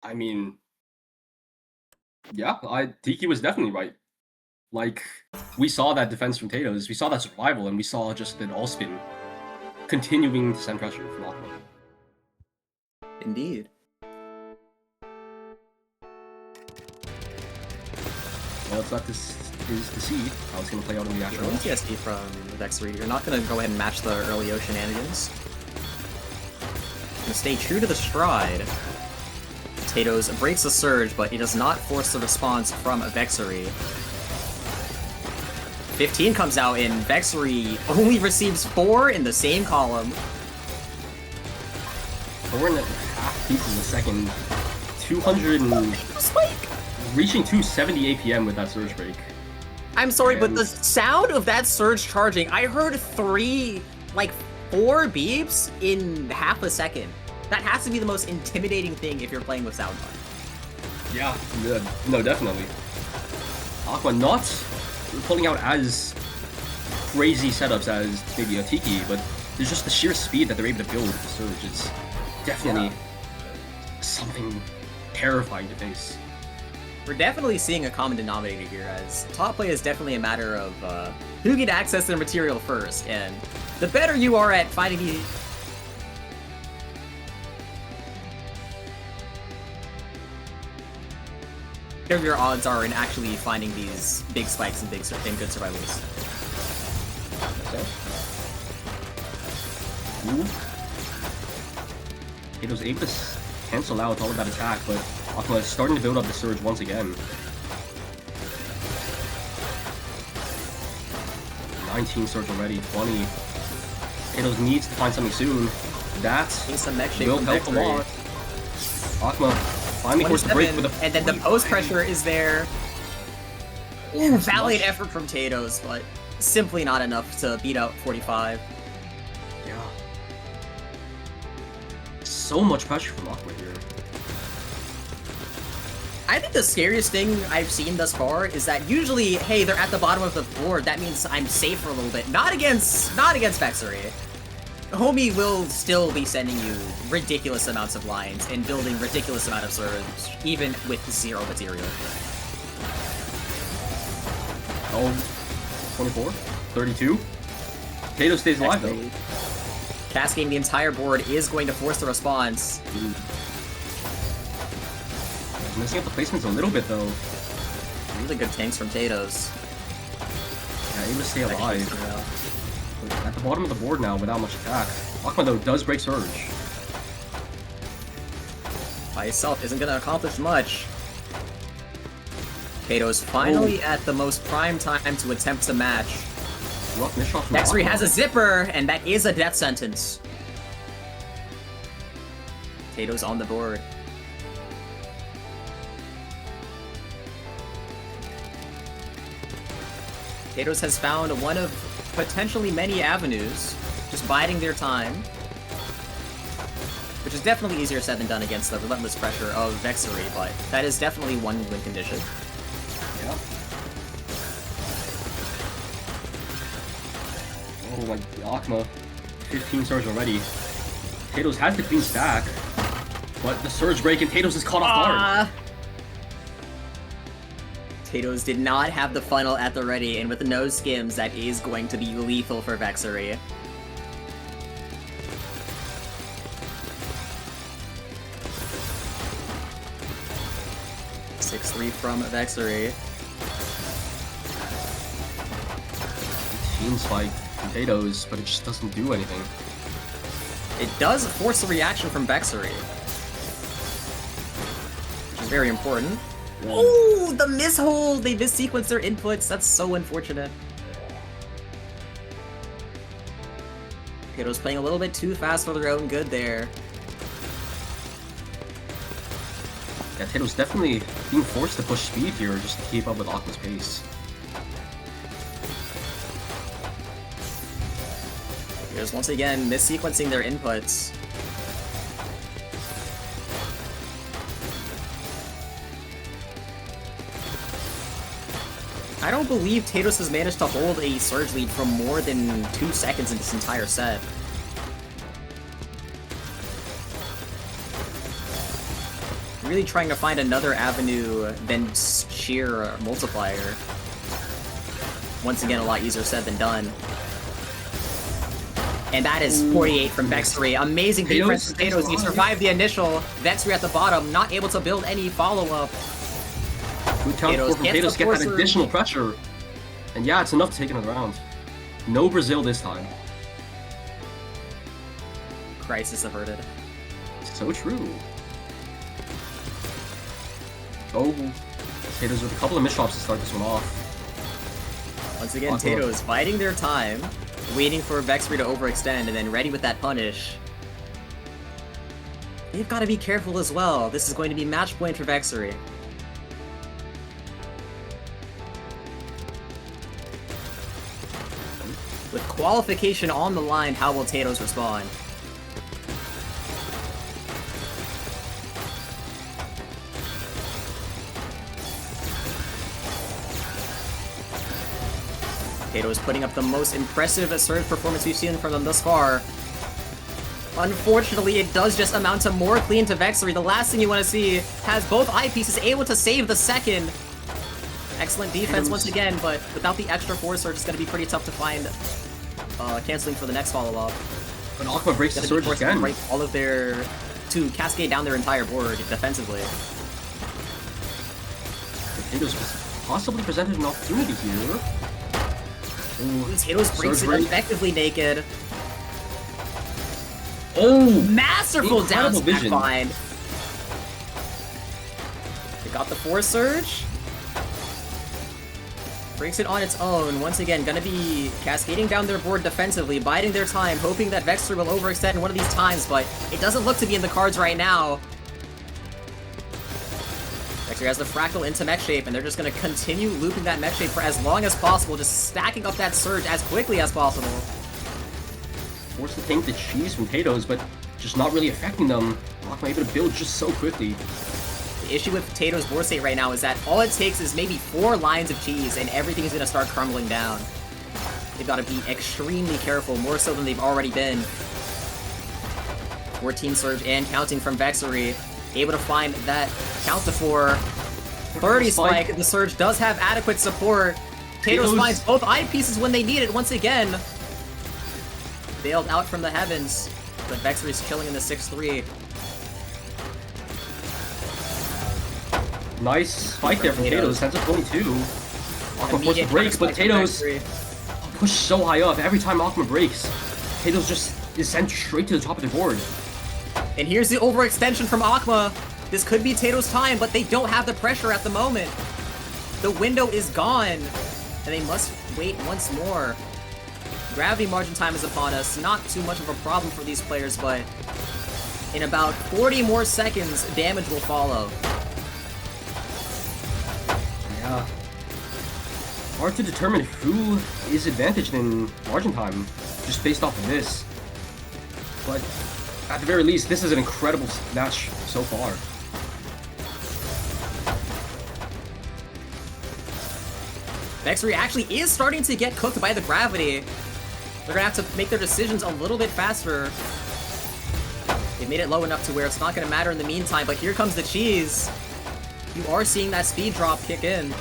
I mean, yeah, Tiki was definitely right. Like, we saw that defense from Tatoes, we saw that survival, and we saw just an all-spin continuing to send pressure from Aqua. Indeed. Well, it's left is to see how it's going to play out in the actual match. TSD from Vexsery. You're not going to go ahead and match the early shenanigans. Going to stay true to the stride. Tatoes breaks the surge, but he does not force the response from Vexsery. 15 comes out, and Vexsery only receives 4 in the same column. 4.5 pieces a second. 200 and... Spike! Reaching 270 APM with that surge break. I'm sorry, but the sound of that surge charging, I heard 4 beeps in half a second. That has to be the most intimidating thing if you're playing with soundbar. Yeah, no, definitely. Aqua not pulling out as crazy setups as maybe a Tiki, but there's just the sheer speed that they're able to build with the surge. It's definitely something terrifying to face. We're definitely seeing a common denominator here, as top play is definitely a matter of who can access their material first, and the better you are at finding these... Whatever your odds are in actually finding these big spikes and good survivals. Okay. Ooh. Tato's able to cancel out all of that attack, but Aqua is starting to build up the surge once again. 19 surge already, 20. Tato's needs to find something soon. That will help a lot. Aqua finally forced the break with a... And then the post pressure is there. Ooh, valiant effort from Tatoes, but simply not enough to beat out 45. Yeah. So much pressure from Aqua here. I think the scariest thing I've seen thus far is that usually, hey, they're at the bottom of the board, that means I'm safe for a little bit. Not against Vexsery. Homie will still be sending you ridiculous amounts of lines and building ridiculous amount of surge, even with 0 material. Oh, 24? 32? Tato stays alive though. Cascading the entire board is going to force the response. Messing up the placements a little bit though. Really good tanks from Tatoes. Yeah, able to stay alive. At the bottom of the board now without much attack. Aqua though does break surge. By itself isn't going to accomplish much. Tatoes finally at the most prime time to attempt to match. Vexsery has a zipper, and that is a death sentence. Tatoes on the board. Tatoes has found one of potentially many avenues, just biding their time. Which is definitely easier said than done against the relentless pressure of Vexsery, but that is definitely one win condition. Yeah. Oh, like Aqua, 15 surge already. Tatoes has the clean stack, but the surge break and Tatoes is caught off guard. Tatoes did not have the funnel at the ready, and with no skims, that is going to be lethal for Vexsery. .63 from Vexsery. Team spike from Tatoes, but it just doesn't do anything. It does force a reaction from Vexsery, which is very important. Oh, the mishold! They missequenced their inputs. That's so unfortunate. Tatoes playing a little bit too fast for their own good there. Yeah, Tatoes definitely being forced to push speed here just to keep up with Aqua's pace. Here's once again missequencing their inputs. I don't believe Tatoes has managed to hold a surge lead for more than 2 seconds in this entire set. Really trying to find another avenue than sheer multiplier. Once again, a lot easier said than done. And that is 48 from Vexsery. Amazing defense from Tatoes. He survived the initial. Vexsery at the bottom, not able to build any follow-up. Good counter from Tatoes, get that additional pressure. And yeah, it's enough to take another round. No Brazil this time. Crisis averted. So true. Oh, Tatoes with a couple of misshops to start this one off. Once again, Tatoes biding their time, waiting for Vexsery to overextend, and then ready with that punish. They've got to be careful as well. This is going to be match point for Vexsery. With qualification on the line, how will Tatoes respond? Tatoes putting up the most impressive surge performance we've seen from them thus far. Unfortunately, it does just amount to more clean to Vexsery. The last thing you want to see has both eyepieces able to save the second. Excellent defense once again, but without the extra force surge, it's going to be pretty tough to find canceling for the next follow-up. But Aqua breaks the surge again. Break all of their... to cascade down their entire board defensively. Tatoes possibly presented an opportunity here. Tatoes breaks it effectively naked. Oh! Masterful down smack find. They got the force surge. Breaks it on its own. Once again, gonna be cascading down their board defensively, biding their time, hoping that Vexsery will overextend one of these times, but it doesn't look to be in the cards right now. Vexsery has the fractal into mech shape, and they're just gonna continue looping that mech shape for as long as possible, just stacking up that surge as quickly as possible. Forced to tank the cheese from Tatoes, but just not really affecting them. Aqua able to build just so quickly. The issue with Tatoes' board state right now is that all it takes is maybe 4 lines of cheese, and everything is gonna start crumbling down. They've got to be extremely careful, more so than they've already been. 14 surge and counting from Vexsery. Able to find that count to 4. 30 spike. The surge does have adequate support. Tatoes finds both eyepieces when they need it once again. Bailed out from the heavens, but Vexsery's chilling in the 6-3. Nice spike there from Tatoes. That's a 22. Aqua forced to break, but Tatoes push so high up. Every time Aqua breaks, Tatoes just is sent straight to the top of the board. And here's the overextension from Aqua. This could be Tatoes' time, but they don't have the pressure at the moment. The window is gone, and they must wait once more. Gravity margin time is upon us. Not too much of a problem for these players, but in about 40 more seconds, damage will follow. Yeah. Hard to determine who is advantaged in margin time, just based off of this. But at the very least, this is an incredible match so far. Vexsery actually is starting to get cooked by the gravity. They're gonna have to make their decisions a little bit faster. They've made it low enough to where it's not gonna matter in the meantime, but here comes the cheese. You are seeing that speed drop kick in.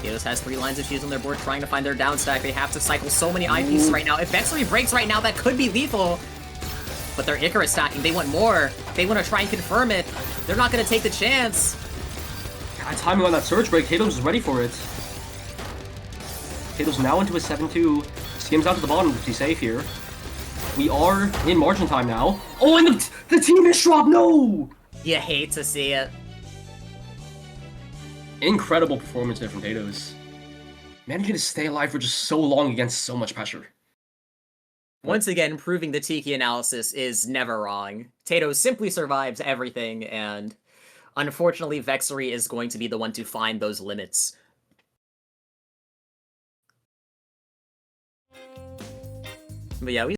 Tatoes has 3 lines of cheese on their board trying to find their down stack. They have to cycle so many eyepieces right now. If Vexsery breaks right now, that could be lethal. But they're Icarus stacking. They want more. They want to try and confirm it. They're not going to take the chance. God, timing on that surge break, Tatoes is ready for it. Tatoes now into a 7-2. Skims out to the bottom to be safe here. We are in margin time now. Oh, and the team is dropped. No! You hate to see it. Incredible performance there from Tatoes. Managing to stay alive for just so long against so much pressure. Once again, proving the Tiki analysis is never wrong. Tatoes simply survives everything, and unfortunately, Vexsery is going to be the one to find those limits. But yeah, we